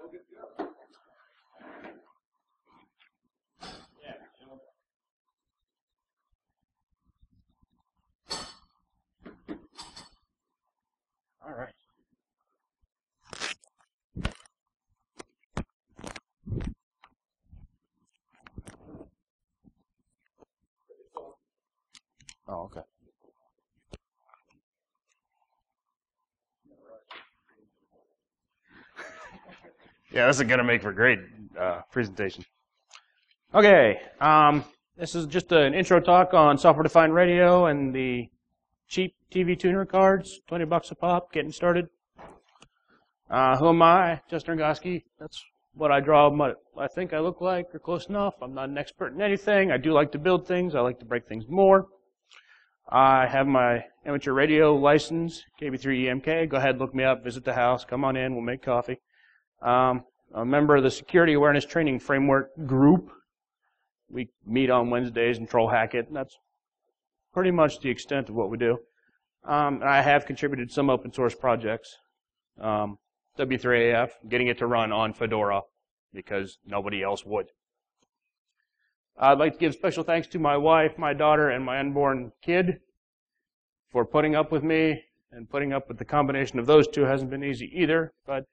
we'll get to go. Yeah. All right. Oh, okay. Yeah, this is going to make for a great presentation. Okay, this is just an intro talk on software-defined radio and the cheap TV tuner cards, $20 a pop, getting started. Who am I? Justin Rogoski. That's what I draw. I think I look like, or close enough. I'm not an expert in anything. I do like to build things. I like to break things more. I have my amateur radio license, KB3EMK. Go ahead, look me up, visit the house, come on in, we'll make coffee. I'm a member of the Security Awareness Training Framework group. We meet on Wednesdays and troll hack it, and that's pretty much the extent of what we do. I have contributed some open source projects. W3AF, getting it to run on Fedora because nobody else would. I'd like to give special thanks to my wife, my daughter, and my unborn kid for putting up with me, and putting up with the combination of those two hasn't been easy either, but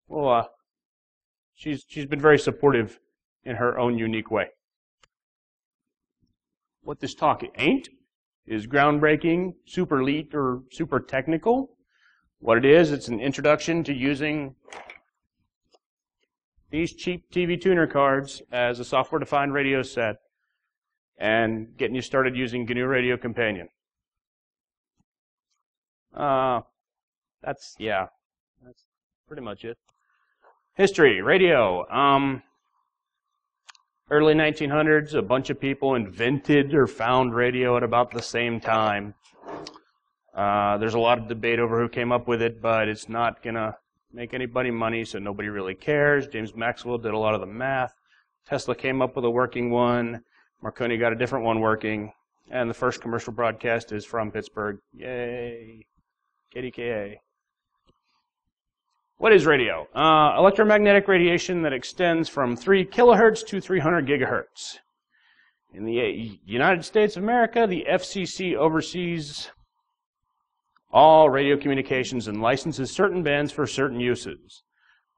well, she's been very supportive in her own unique way. What this talk ain't is groundbreaking, super elite, or super technical. What it is, it's an introduction to using these cheap TV tuner cards as a software-defined radio set and getting you started using GNU Radio Companion. That's pretty much it. History, radio. Early 1900s, a bunch of people invented or found radio at about the same time. There's a lot of debate over who came up with it, but it's not going to make anybody money, so nobody really cares. James Maxwell did a lot of the math. Tesla came up with a working one. Marconi got a different one working. And the first commercial broadcast is from Pittsburgh. Yay. KDKA. What is radio? Electromagnetic radiation that extends from 3 kilohertz to 300 gigahertz. In the United States of America, the FCC oversees all radio communications and licenses certain bands for certain uses,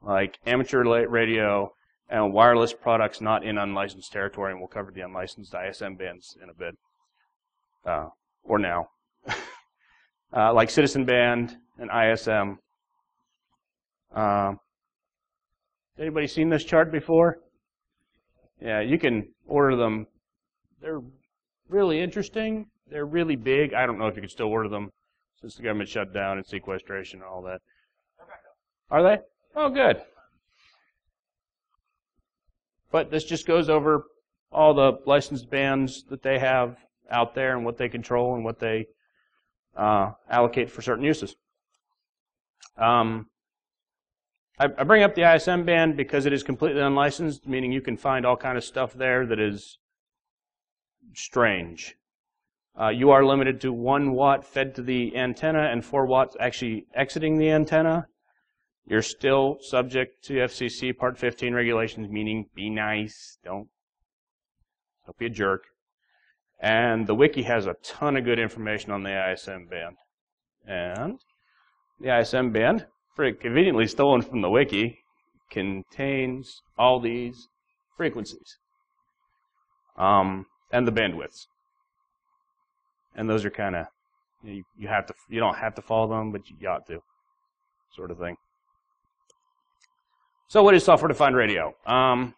like amateur radio and wireless products not in unlicensed territory, and we'll cover the unlicensed ISM bands in a bit, or now. Like Citizen Band and ISM. Anybody seen this chart before? Yeah, you can order them. They're really interesting. They're really big. I don't know if you can still order them since the government shut down and sequestration and all that. Are they? Oh, good. But this just goes over all the licensed bands that they have out there and what they control and what they allocate for certain uses. I bring up the ISM band because it is completely unlicensed, meaning you can find all kind of stuff there that is strange. You are limited to 1 watt fed to the antenna and 4 watts actually exiting the antenna. You're still subject to FCC Part 15 regulations, meaning be nice, don't be a jerk. And the wiki has a ton of good information on the ISM band. And the ISM band, pretty conveniently stolen from the wiki, contains all these frequencies and the bandwidths. And those are kind of, you don't have to follow them, but you ought to, sort of thing. So what is software-defined radio? I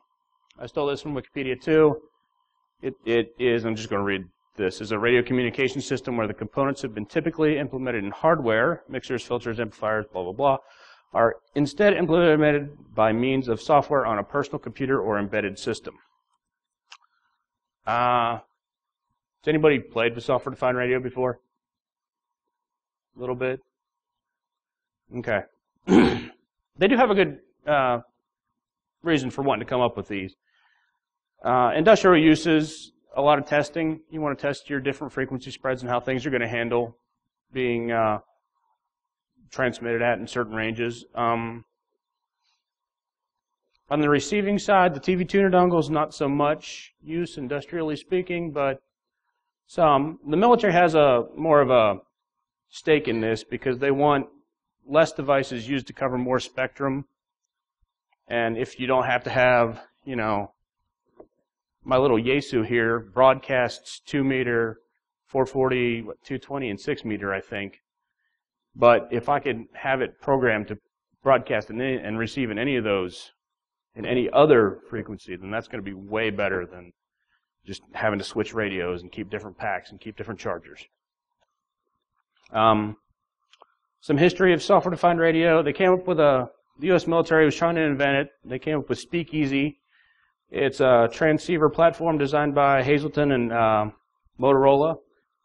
stole this from Wikipedia too. It is, I'm just going to read this, is a radio communication system where the components have been typically implemented in hardware, mixers, filters, amplifiers, blah, blah, blah, are instead implemented by means of software on a personal computer or embedded system. Has anybody played with software-defined radio before? A little bit? Okay. They do have a good reason for wanting to come up with these. Industrial uses, a lot of testing. You want to test your different frequency spreads and how things are going to handle being transmitted at in certain ranges. On the receiving side, the TV tuner dongle is not so much use industrially speaking, but some. The military has more of a stake in this because they want less devices used to cover more spectrum. And if you don't have to have, you know, my little Yaesu here broadcasts 2 meter, 440, 220, and 6 meter, I think. But if I could have it programmed to broadcast and receive in any of those, in any other frequency, then that's going to be way better than just having to switch radios and keep different packs and keep different chargers. Some history of software-defined radio. They came up with the U.S. military was trying to invent it. They came up with Speakeasy. It's a transceiver platform designed by Hazelton and Motorola.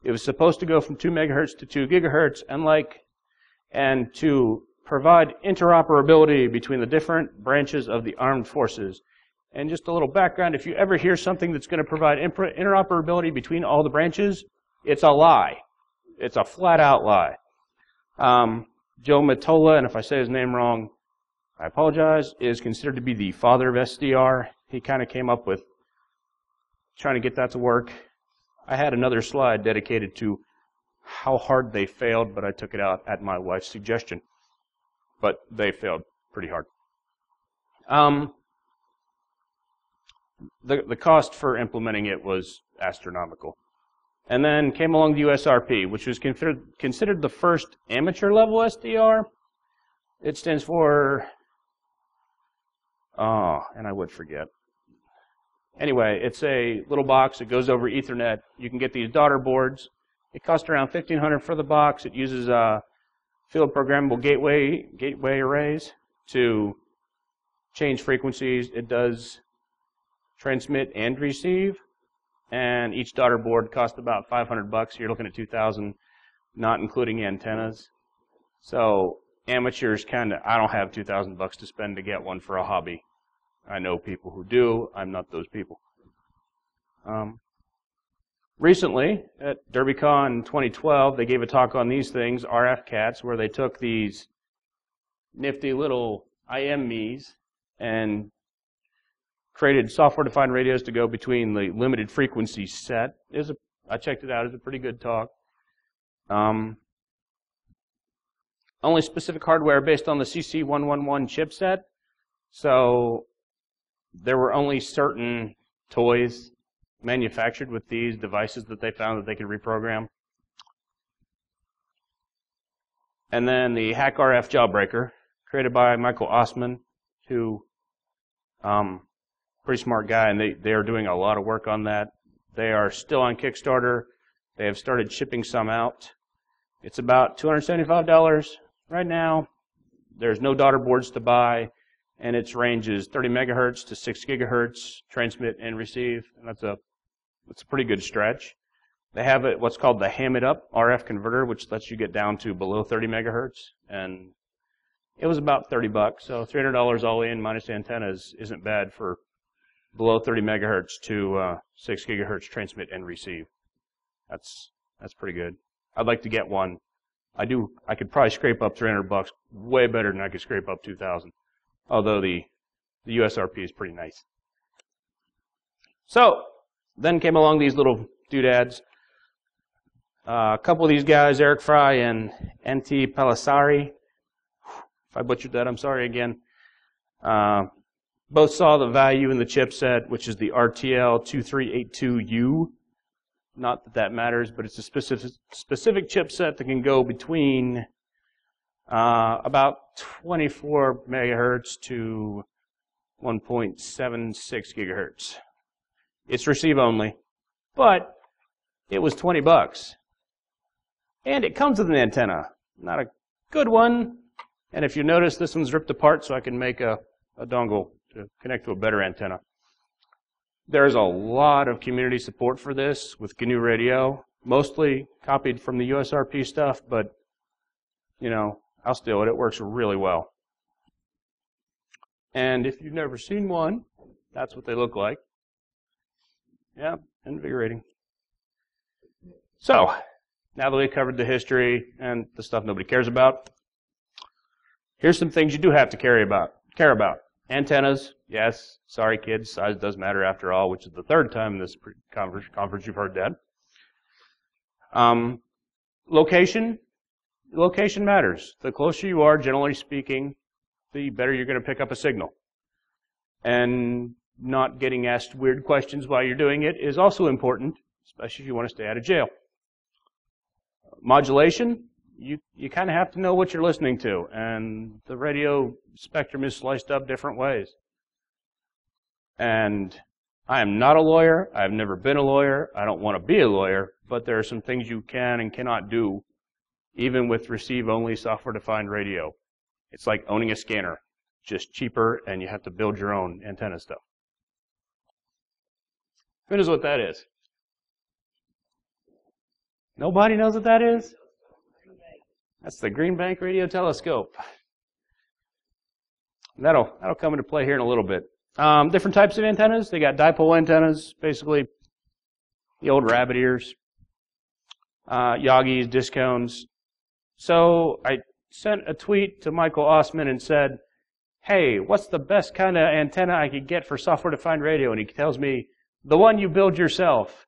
It was supposed to go from 2 megahertz to 2 gigahertz, and to provide interoperability between the different branches of the armed forces. And just a little background, if you ever hear something that's going to provide interoperability between all the branches, it's a lie. It's a flat-out lie. Joe Matola, and if I say his name wrong, I apologize, is considered to be the father of SDR. He kind of came up with trying to get that to work. I had another slide dedicated to how hard they failed, but I took it out at my wife's suggestion. But they failed pretty hard. The cost for implementing it was astronomical. And then came along the USRP, which was considered the first amateur level SDR. It stands for, and I would forget. Anyway, it's a little box. It goes over Ethernet. You can get these daughter boards. It costs around $1,500 for the box. It uses field programmable gateway arrays to change frequencies. It does transmit and receive, and each daughter board costs about $500. You're looking at $2,000, not including antennas. So amateurs I don't have $2,000 to spend to get one for a hobby. I know people who do. I'm not those people. Recently, at DerbyCon 2012, they gave a talk on these things, RF cats, where they took these nifty little IMEs and created software-defined radios to go between the limited frequency set. I checked it out. It's a pretty good talk. Only specific hardware based on the CC111 chipset. So there were only certain toys manufactured with these devices that they found that they could reprogram. And then the HackRF Jawbreaker, created by Michael Osman, who pretty smart guy, and they are doing a lot of work on that. They are still on Kickstarter. They have started shipping some out. It's about $275 right now. There's no daughter boards to buy, and its range is 30 megahertz to 6 gigahertz, transmit and receive, and that's a pretty good stretch. They have what's called the Ham It Up RF converter, which lets you get down to below 30 megahertz, and it was about $30, so $300 all in minus antennas isn't bad for below 30 megahertz to 6 gigahertz transmit and receive. That's pretty good. I'd like to get one. I could probably scrape up $300 way better than I could scrape up $2,000. Although the USRP is pretty nice. So then came along these little doodads. A couple of these guys, Eric Fry and NT Palisari. If I butchered that, I'm sorry again. Both saw the value in the chipset, which is the RTL2382U. Not that that matters, but it's a specific chipset that can go between about 24 megahertz to 1.76 gigahertz. It's receive only, but it was $20. And it comes with an antenna. Not a good one. And if you notice, this one's ripped apart so I can make a dongle to connect to a better antenna. There's a lot of community support for this with GNU Radio, mostly copied from the USRP stuff, but, you know, I'll steal it. It works really well. And if you've never seen one, that's what they look like. Yeah, invigorating. So, now that we've covered the history and the stuff nobody cares about, here's some things you do have to care about. Antennas, yes. Sorry, kids, size does matter after all, which is the third time in this conference you've heard that. Location matters. The closer you are, generally speaking, the better you're going to pick up a signal. And not getting asked weird questions while you're doing it is also important, especially if you want to stay out of jail. Modulation, you kind of have to know what you're listening to, and the radio spectrum is sliced up different ways. And I am not a lawyer. I've never been a lawyer. I don't want to be a lawyer, but there are some things you can and cannot do, even with receive-only software-defined radio. It's like owning a scanner, just cheaper, and you have to build your own antenna stuff. Who knows what that is? Nobody knows what that is? That's the Green Bank Radio Telescope. That'll come into play here in a little bit. Different types of antennas. They got dipole antennas, basically the old rabbit ears, Yagis, disc cones. So I sent a tweet to Michael Osman and said, hey, what's the best kind of antenna I could get for software-defined radio? And he tells me, the one you build yourself.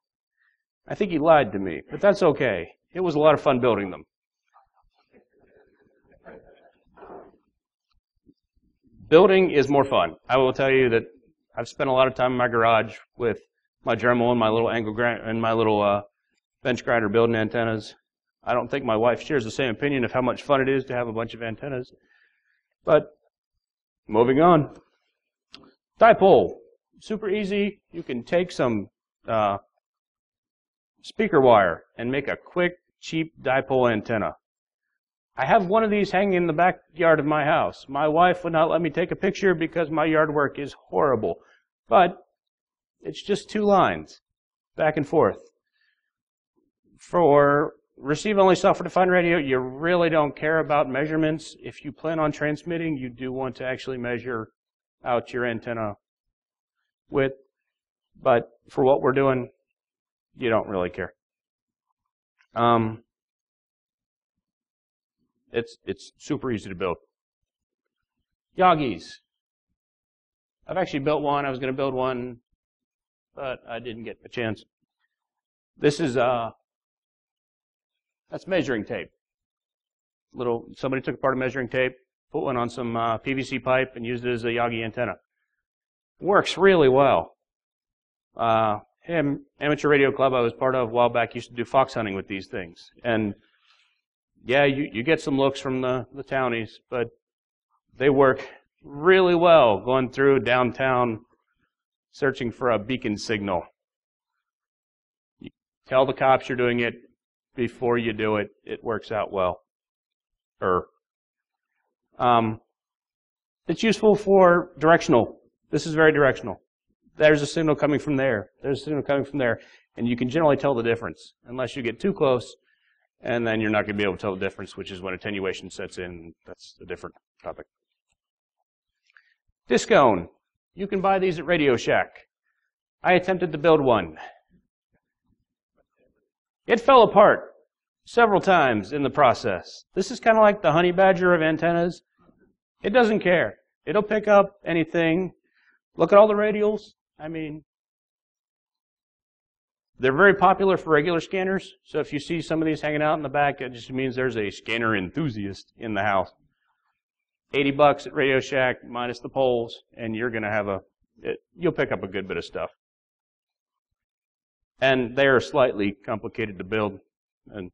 I think he lied to me, but that's okay. It was a lot of fun building them. Building is more fun. I will tell you that I've spent a lot of time in my garage with my Dremel and my little angle grinder and my little bench grinder building antennas. I don't think my wife shares the same opinion of how much fun it is to have a bunch of antennas. But moving on. Dipole. Super easy. You can take some speaker wire and make a quick, cheap dipole antenna. I have one of these hanging in the backyard of my house. My wife would not let me take a picture because my yard work is horrible. But it's just 2 lines, back and forth. For receive-only software-defined radio, you really don't care about measurements. If you plan on transmitting, you do want to actually measure out your antenna width. But for what we're doing, you don't really care. It's super easy to build. Yagis. I've actually built one. I was going to build one, but I didn't get a chance. This is that's measuring tape. Somebody took apart a measuring tape, put one on some PVC pipe, and used it as a Yagi antenna. Works really well. Amateur radio club I was part of a while back used to do fox hunting with these things, and yeah, you get some looks from the townies, but they work really well going through downtown searching for a beacon signal. You tell the cops you're doing it before you do it. It works out well. It's useful for directional. This is very directional. There's a signal coming from there. There's a signal coming from there. And you can generally tell the difference unless you get too close. And then you're not going to be able to tell the difference, which is when attenuation sets in. That's a different topic. Discone. You can buy these at Radio Shack. I attempted to build one. It fell apart several times in the process. This is kind of like the honey badger of antennas. It doesn't care. It'll pick up anything. Look at all the radials. I mean, they're very popular for regular scanners, so if you see some of these hanging out in the back, it just means there's a scanner enthusiast in the house. $80 at Radio Shack minus the poles, and you're going to have you'll pick up a good bit of stuff. And they are slightly complicated to build, and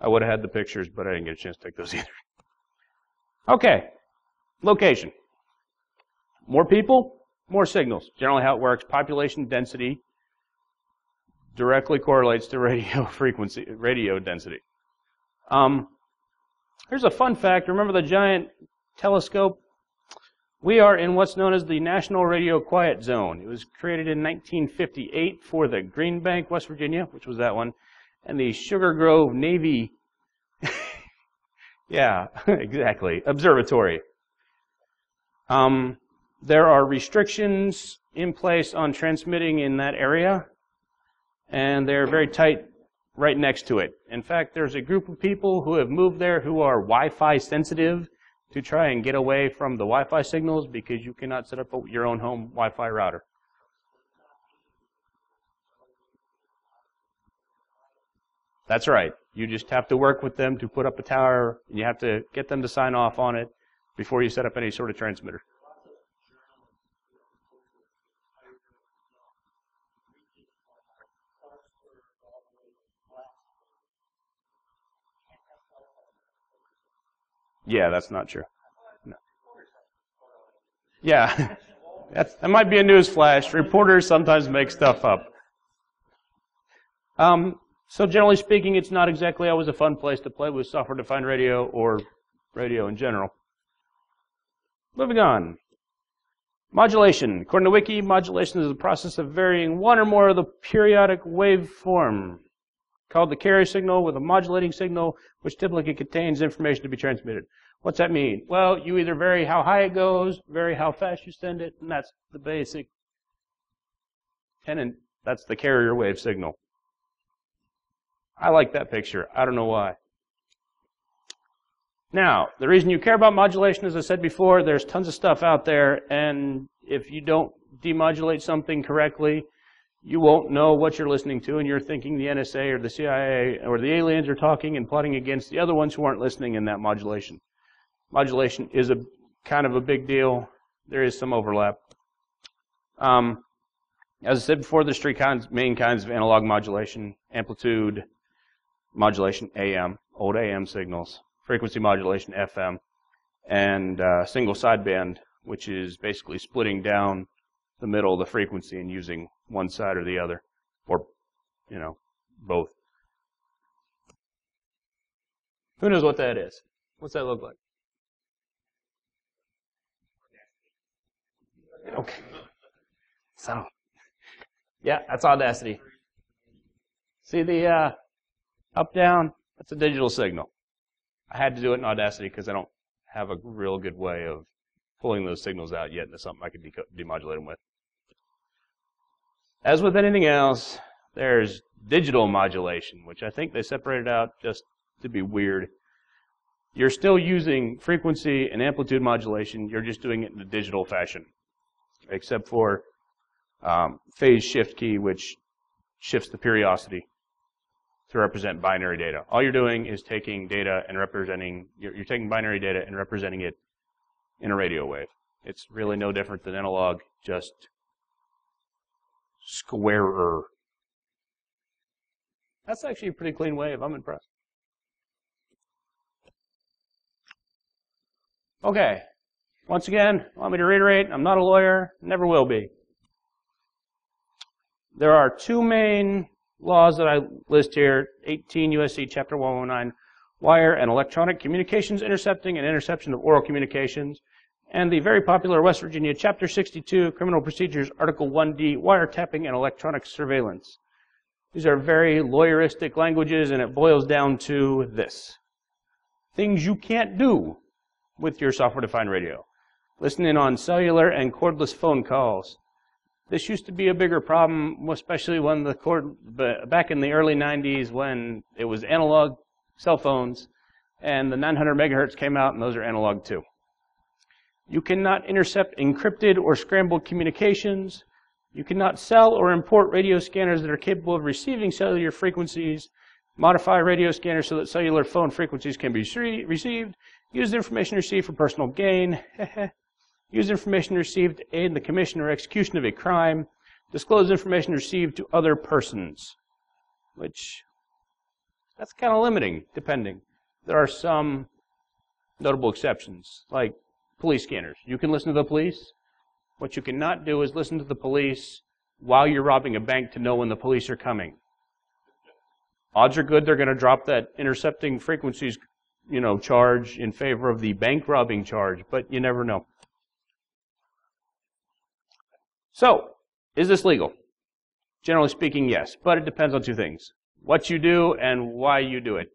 I would have had the pictures, but I didn't get a chance to take those either. Okay, location. More people, more signals. Generally how it works, population density directly correlates to radio frequency, radio density. Here's a fun fact. Remember the giant telescope? We are in what's known as the National Radio Quiet Zone. It was created in 1958 for the Green Bank, West Virginia, which was that one, and the Sugar Grove Navy, yeah, exactly, observatory. There are restrictions in place on transmitting in that area, and they're very tight right next to it. In fact, there's a group of people who have moved there who are Wi-Fi sensitive to try and get away from the Wi-Fi signals because you cannot set up your own home Wi-Fi router. That's right. You just have to work with them to put up a tower, and you have to get them to sign off on it before you set up any sort of transmitter. Yeah, that's not true. No. Yeah, that might be a news flash. Reporters sometimes make stuff up. So generally speaking, it's not exactly always a fun place to play with software-defined radio or radio in general. Moving on. Modulation. According to Wiki, modulation is the process of varying one or more of the periodic waveform called the carrier signal with a modulating signal, which typically contains information to be transmitted. What's that mean? Well, you either vary how high it goes, vary how fast you send it, and that's the basic tenet. That's the carrier wave signal. I like that picture. I don't know why. Now, the reason you care about modulation, as I said before, there's tons of stuff out there, and if you don't demodulate something correctly, you won't know what you're listening to, and you're thinking the NSA or the CIA or the aliens are talking and plotting against the other ones who aren't listening in that modulation. Modulation is a kind of a big deal. There is some overlap. As I said before, there's three main kinds of analog modulation: amplitude modulation, AM, old AM signals; frequency modulation, FM; and single sideband, which is basically splitting down the middle of the frequency and using one side or the other, or, both. Who knows what that is? What's that look like? Okay. So, yeah, that's Audacity. See the up, down? That's a digital signal. I had to do it in Audacity because I don't have a real good way of pulling those signals out yet into something I could demodulate them with. As with anything else, there's digital modulation, which I think they separated out just to be weird. You're still using frequency and amplitude modulation. You're just doing it in a digital fashion, except for phase shift key, which shifts the periodicity to represent binary data. All you're doing is taking data and representing, you're taking binary data and representing it in a radio wave. It's really no different than analog, just squarer. That's actually a pretty clean wave. I'm impressed. Okay. Once again, want me to reiterate, I'm not a lawyer, never will be. There are two main laws that I list here: 18 U.S.C. Chapter 119, wire and electronic communications intercepting and interception of oral communications, and the very popular West Virginia Chapter 62, Criminal Procedures, Article 1D, wiretapping and electronic surveillance. These are very lawyeristic languages, and it boils down to this: things you can't do with your software-defined radio. Listen in on cellular and cordless phone calls. This used to be a bigger problem, especially when back in the early 90s when it was analog cell phones and the 900 megahertz came out, and those are analog too. You cannot intercept encrypted or scrambled communications. You cannot sell or import radio scanners that are capable of receiving cellular frequencies. Modify radio scanners so that cellular phone frequencies can be received. Use the information received for personal gain. Use information received to aid in the commission or execution of a crime. Disclose information received to other persons. Which, that's kind of limiting, depending. There are some notable exceptions, like police scanners. You can listen to the police. What you cannot do is listen to the police while you're robbing a bank to know when the police are coming. Odds are good they're going to drop that intercepting frequencies, charge in favor of the bank robbing charge, but you never know. So, is this legal? Generally speaking, yes, but it depends on two things: what you do and why you do it.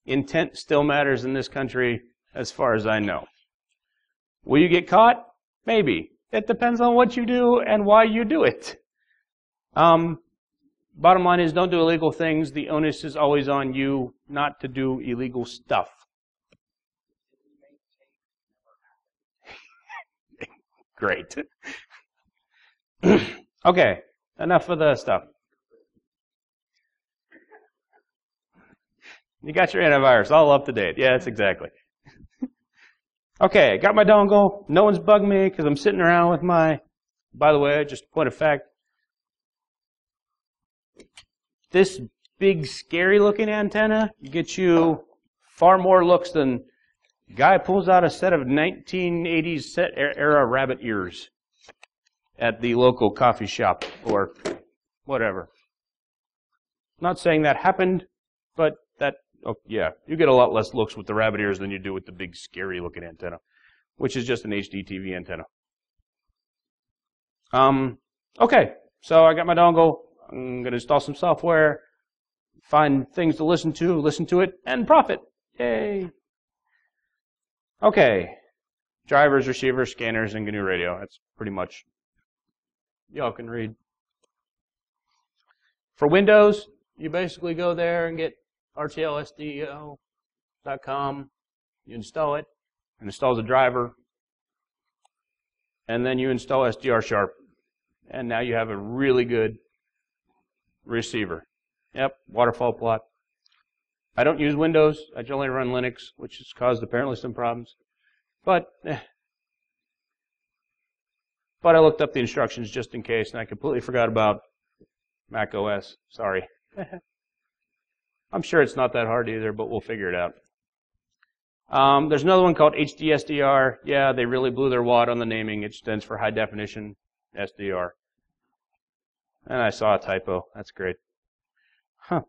Intent still matters in this country, as far as I know. Will you get caught? Maybe. It depends on what you do and why you do it. Bottom line is, don't do illegal things. The onus is always on you not to do illegal stuff. Great. Okay, enough of the stuff. You got your antivirus all up to date. Yeah, that's exactly. Okay, got my dongle. No one's bugged me because I'm sitting around with my, by the way, just a point of fact, this big scary looking antenna gets you far more looks than guy pulls out a set of 1980s era rabbit ears at the local coffee shop or whatever. Not saying that happened, but that, oh yeah, you get a lot less looks with the rabbit ears than you do with the big scary looking antenna, which is just an HD TV antenna. Okay, so I got my dongle. I'm going to install some software, find things to listen to it, and profit. Yay! Okay, drivers, receivers, scanners, and GNU radio. That's pretty much, y'all can read. For Windows, you basically go there and get rtlsdo.com. You install it. It installs a driver. And then you install SDR Sharp. And now you have a really good receiver. Yep, waterfall plot. I don't use Windows. I generally run Linux, which has caused apparently some problems. But I looked up the instructions just in case, and I completely forgot about Mac OS. Sorry. I'm sure it's not that hard either, but we'll figure it out. There's another one called HDSDR. Yeah, they really blew their wad on the naming. It stands for High Definition SDR. And I saw a typo. That's great. Huh.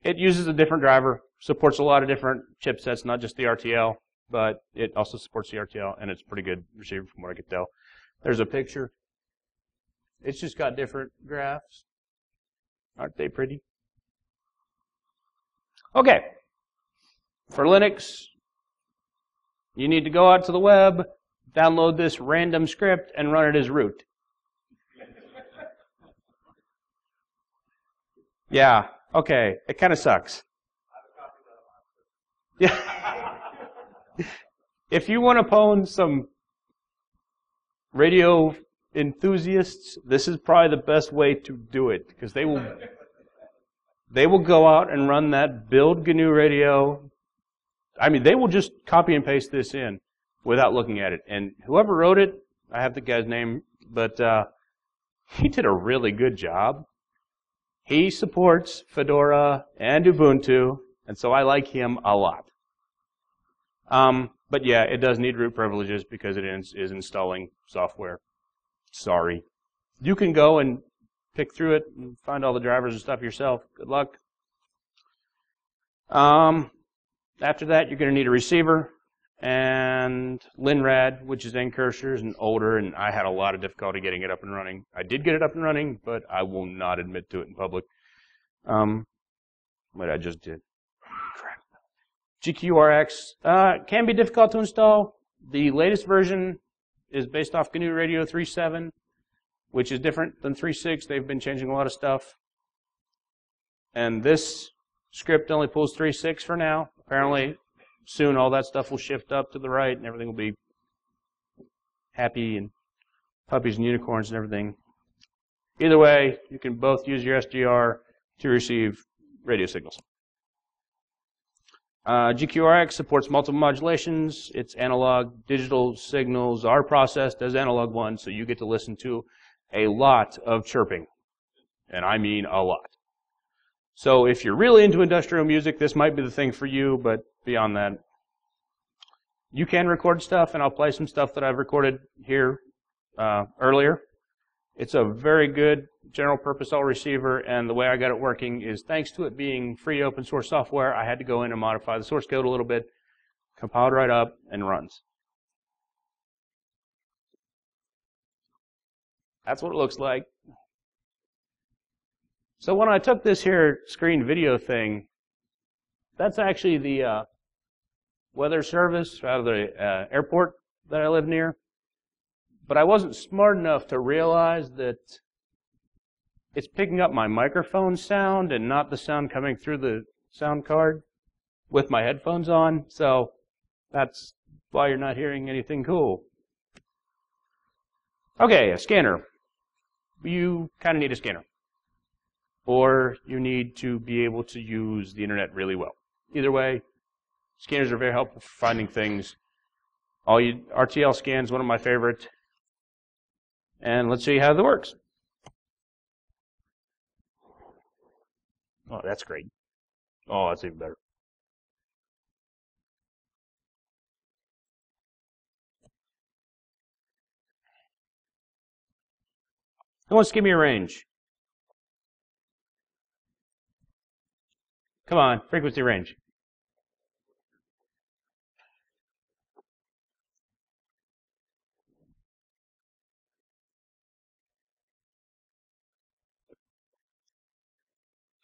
It uses a different driver, supports a lot of different chipsets, not just the RTL, but it also supports the RTL, and it's a pretty good receiver from what I could tell. There's a picture. It's just got different graphs. Aren't they pretty? Okay. For Linux, you need to go out to the web, download this random script, and run it as root. Yeah, okay, it kind of sucks. Yeah. If you want to pwn some radio enthusiasts, this is probably the best way to do it, because they will go out and run that build GNU radio. I mean, they will just copy and paste this in without looking at it. And whoever wrote it, I have the guy's name, but he did a really good job. He supports Fedora and Ubuntu, and so I like him a lot. But yeah, it does need root privileges because it is installing software. Sorry. You can go and pick through it and find all the drivers and stuff yourself. Good luck. After that, you're going to need a receiver and Linrad, which is Ncursors and older, and I had a lot of difficulty getting it up and running. I did get it up and running, but I will not admit to it in public. But I just did. Crap. GQRX can be difficult to install. The latest version is based off GNU Radio 3.7, which is different than 3.6. They've been changing a lot of stuff. And this script only pulls 3.6 for now. Apparently, soon all that stuff will shift up to the right, and everything will be happy and puppies and unicorns and everything. Either way, you can both use your SDR to receive radio signals. GQRX supports multiple modulations. Its analog digital signals are processed as analog ones, so you get to listen to a lot of chirping. And I mean a lot. So if you're really into industrial music, this might be the thing for you, but beyond that, you can record stuff, and I'll play some stuff that I've recorded here earlier. It's a very good general purpose all receiver, and the way I got it working is thanks to it being free open source software, I had to go in and modify the source code a little bit, compiled right up, and runs. That's what it looks like. So when I took this here screen video thing, that's actually the weather service out of the airport that I live near. But I wasn't smart enough to realize that it's picking up my microphone sound and not the sound coming through the sound card with my headphones on. So that's why you're not hearing anything cool. Okay, a scanner. You kind of need a scanner. Or you need to be able to use the internet really well. Either way, scanners are very helpful for finding things. RTL scan is one of my favorite. And let's see how that works. Oh, that's great. Oh, that's even better. Who wants to give me a range? Come on, frequency range.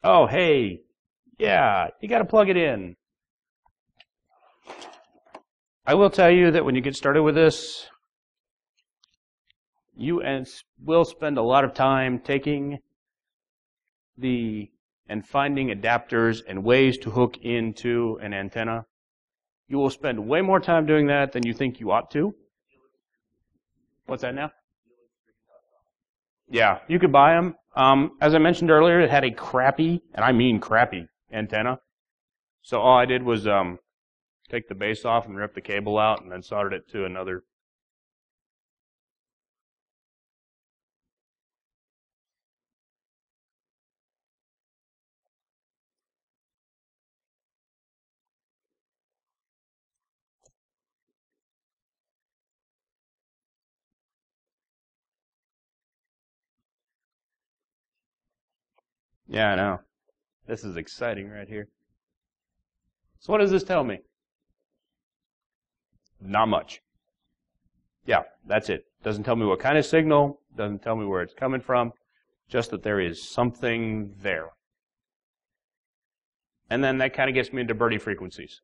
Oh, hey. Yeah, you got to plug it in. I will tell you that when you get started with this, you will spend a lot of time taking and finding adapters and ways to hook into an antenna. You will spend way more time doing that than you think you ought to. What's that now? Yeah, you could buy them. As I mentioned earlier, it had a crappy, and I mean crappy, antenna. So all I did was take the base off and rip the cable out and then soldered it to another. Yeah, I know. This is exciting right here. So what does this tell me? Not much. Yeah, that's it. Doesn't tell me what kind of signal, doesn't tell me where it's coming from, just that there is something there. And then that kind of gets me into birdie frequencies.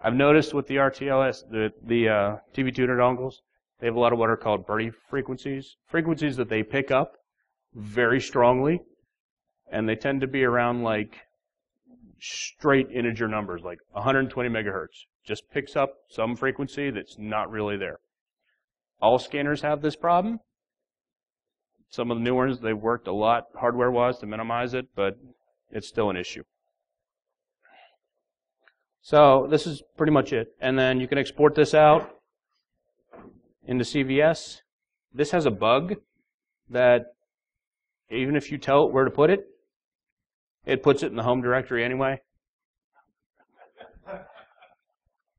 I've noticed with the RTLS, the TV tuner dongles, they have a lot of what are called birdie frequencies, frequencies that they pick up very strongly, and they tend to be around like straight integer numbers, like 120 megahertz. Just picks up some frequency that's not really there. All scanners have this problem. Some of the new ones, they've worked a lot hardware-wise to minimize it, but it's still an issue. So this is pretty much it. And then you can export this out into CVS. This has a bug that even if you tell it where to put it, it puts it in the home directory anyway.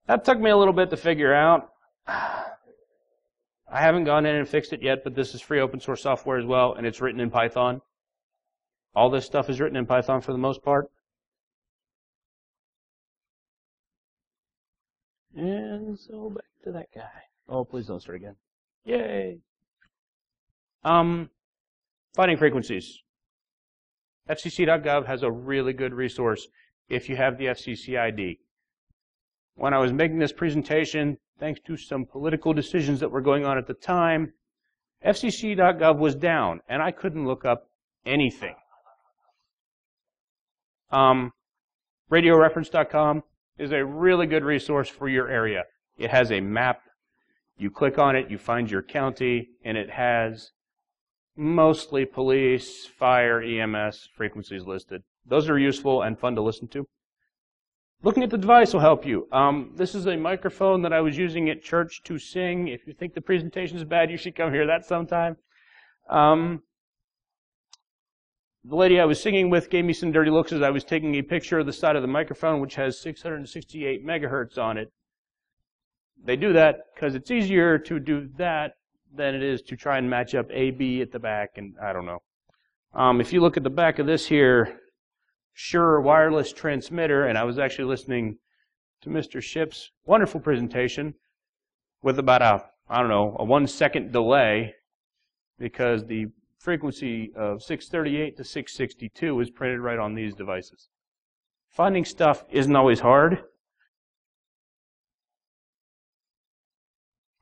That took me a little bit to figure out. I haven't gone in and fixed it yet, but this is free open source software as well, and it's written in Python. All this stuff is written in Python for the most part. And so back to that guy. Oh, please don't start again. Yay! Finding frequencies. FCC.gov has a really good resource if you have the FCC ID. When I was making this presentation, thanks to some political decisions that were going on at the time, FCC.gov was down, and I couldn't look up anything. RadioReference.com is a really good resource for your area. It has a map. You click on it, you find your county, and it has mostly police, fire, EMS frequencies listed. Those are useful and fun to listen to. Looking at the device will help you. This is a microphone that I was using at church to sing. If you think the presentation is bad, you should come hear that sometime. The lady I was singing with gave me some dirty looks as I was taking a picture of the side of the microphone, which has 668 megahertz on it. They do that because it's easier to do that than it is to try and match up A-B at the back, and I don't know. If you look at the back of this here, Shure wireless transmitter, and I was actually listening to Mr. Ship's wonderful presentation with about a 1 second delay because the frequency of 638 to 662 is printed right on these devices. Finding stuff isn't always hard.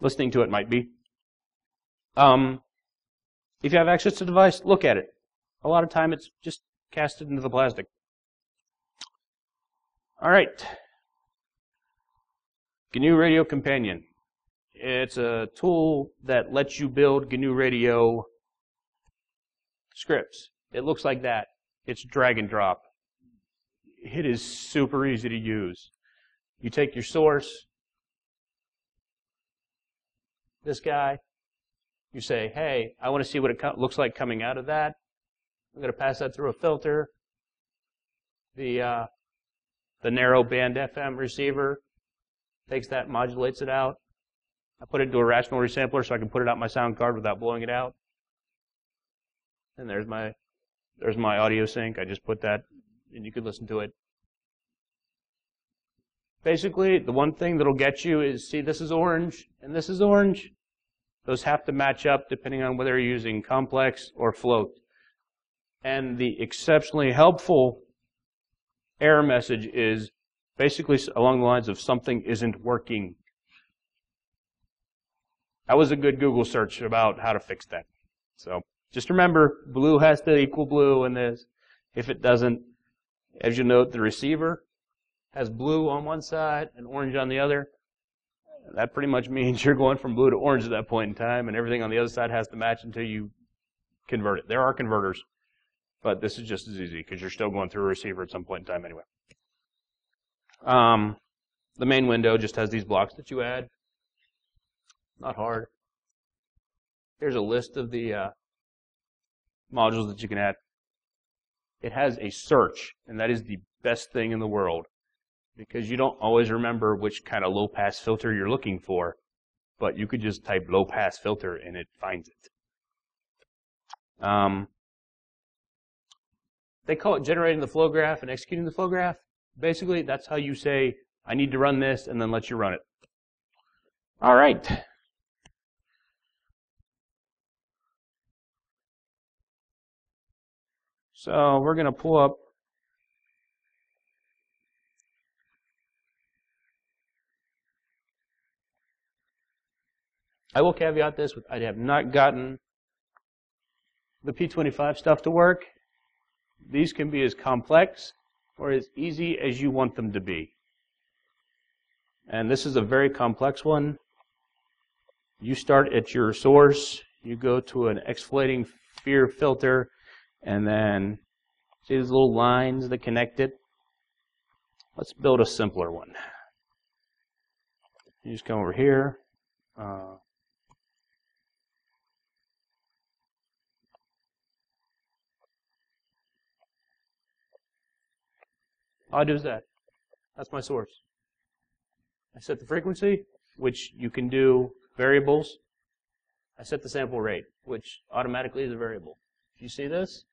Listening to it might be. If you have access to the device, look at it. A lot of time it's just casted into the plastic. All right. GNU Radio Companion. It's a tool that lets you build GNU Radio scripts. It looks like that. It's drag and drop. It is super easy to use. You take your source, this guy, you say, hey, I want to see what it looks like coming out of that. I'm going to pass that through a filter. The narrow band FM receiver takes that, modulates it out. I put it into a rational resampler so I can put it out my sound card without blowing it out. And there's my audio sync. I just put that, and you can listen to it. Basically, the one thing that'll get you is, see, this is orange, and this is orange. Those have to match up depending on whether you're using complex or float. And the exceptionally helpful error message is basically along the lines of something isn't working. That was a good Google search about how to fix that. So just remember, blue has to equal blue in this. If it doesn't, as you note, the receiver has blue on one side and orange on the other. That pretty much means you're going from blue to orange at that point in time, and everything on the other side has to match until you convert it. There are converters, but this is just as easy because you're still going through a receiver at some point in time anyway. The main window just has these blocks that you add. Not hard. Here's a list of the modules that you can add. It has a search, and that is the best thing in the world because you don't always remember which kind of low-pass filter you're looking for, but you could just type low-pass filter and it finds it. They call it generating the flow graph and executing the flow graph. Basically, that's how you say, I need to run this, and then let you run it. All right. So we're going to pull up I will caveat this with I have not gotten the P25 stuff to work. These can be as complex or as easy as you want them to be. And this is a very complex one. You start at your source, you go to an exfoliating sphere filter, and then see these little lines that connect it? Let's build a simpler one. You just come over here. All I do is that. That's my source. I set the frequency, which you can do variables. I set the sample rate, which automatically is a variable. If you see this,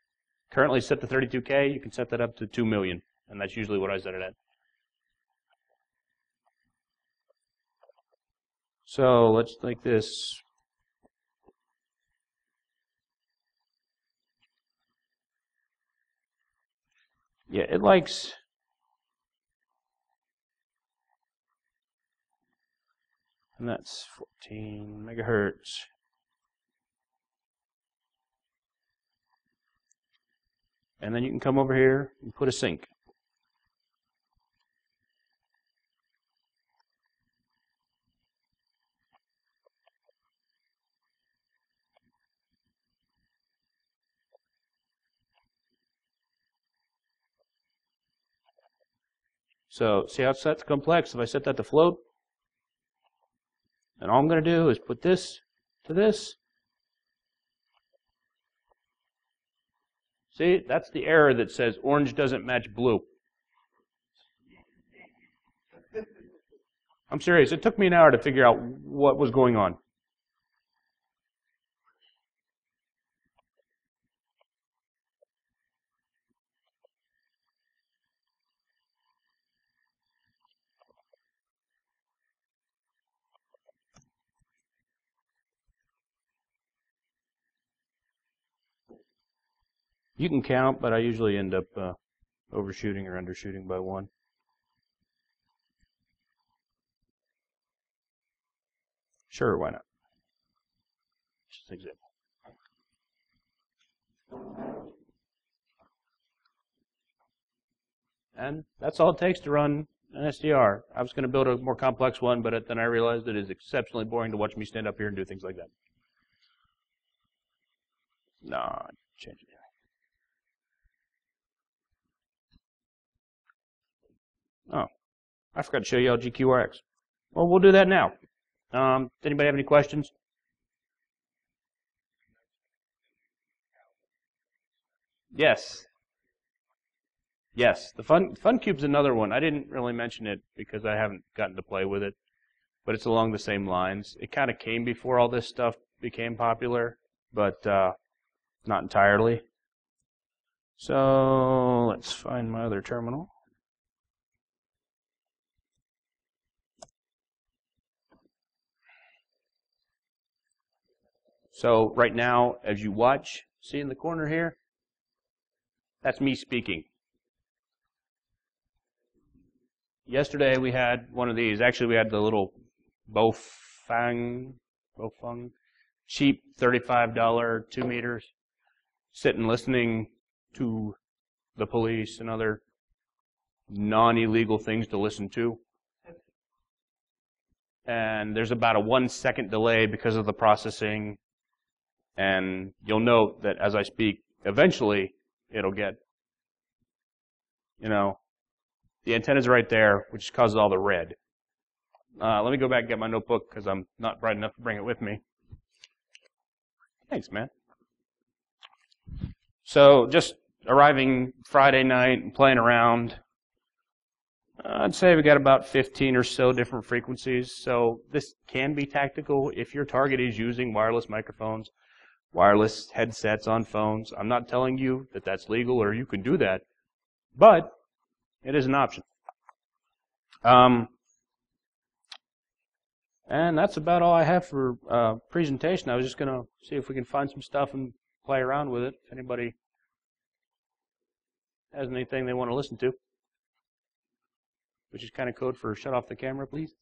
currently set to 32K, you can set that up to 2 million, and that's usually what I set it at. So let's take this. Yeah, it likes and that's 14 megahertz. And then you can come over here and put a sync. So see how it's set to complex? If I set that to float, and all I'm going to do is put this to this. See, that's the error that says orange doesn't match blue. I'm serious. It took me an hour to figure out what was going on. You can count, but I usually end up overshooting or undershooting by 1. Sure, why not? Just an example. And that's all it takes to run an SDR. I was going to build a more complex one, but then I realized it is exceptionally boring to watch me stand up here and do things like that. No, change it. Oh, I forgot to show you all GQRX. Well, we'll do that now. Does anybody have any questions? Yes. Yes, the Fun Cube's another one. I didn't really mention it because I haven't gotten to play with it, but it's along the same lines. It kind of came before all this stuff became popular, but not entirely. So let's find my other terminal. So right now, as you watch, see in the corner here, that's me speaking. Yesterday we had one of these. Actually, we had the little Bofang, cheap $35 2 meters, sitting listening to the police and other non-illegal things to listen to. And there's about a 1 second delay because of the processing. And you'll note that as I speak, eventually it'll get, the antenna's right there, which causes all the red. Let me go back and get my notebook because I'm not bright enough to bring it with me. Thanks, man. So just arriving Friday night and playing around, I'd say we got about 15 or so different frequencies. So this can be tactical if your target is using wireless microphones, wireless headsets on phones. I'm not telling you that that's legal or you can do that, but it is an option. And that's about all I have for presentation. I was just going to see if we can find some stuff and play around with it. If anybody has anything they want to listen to, which is kind of code for shut off the camera, please.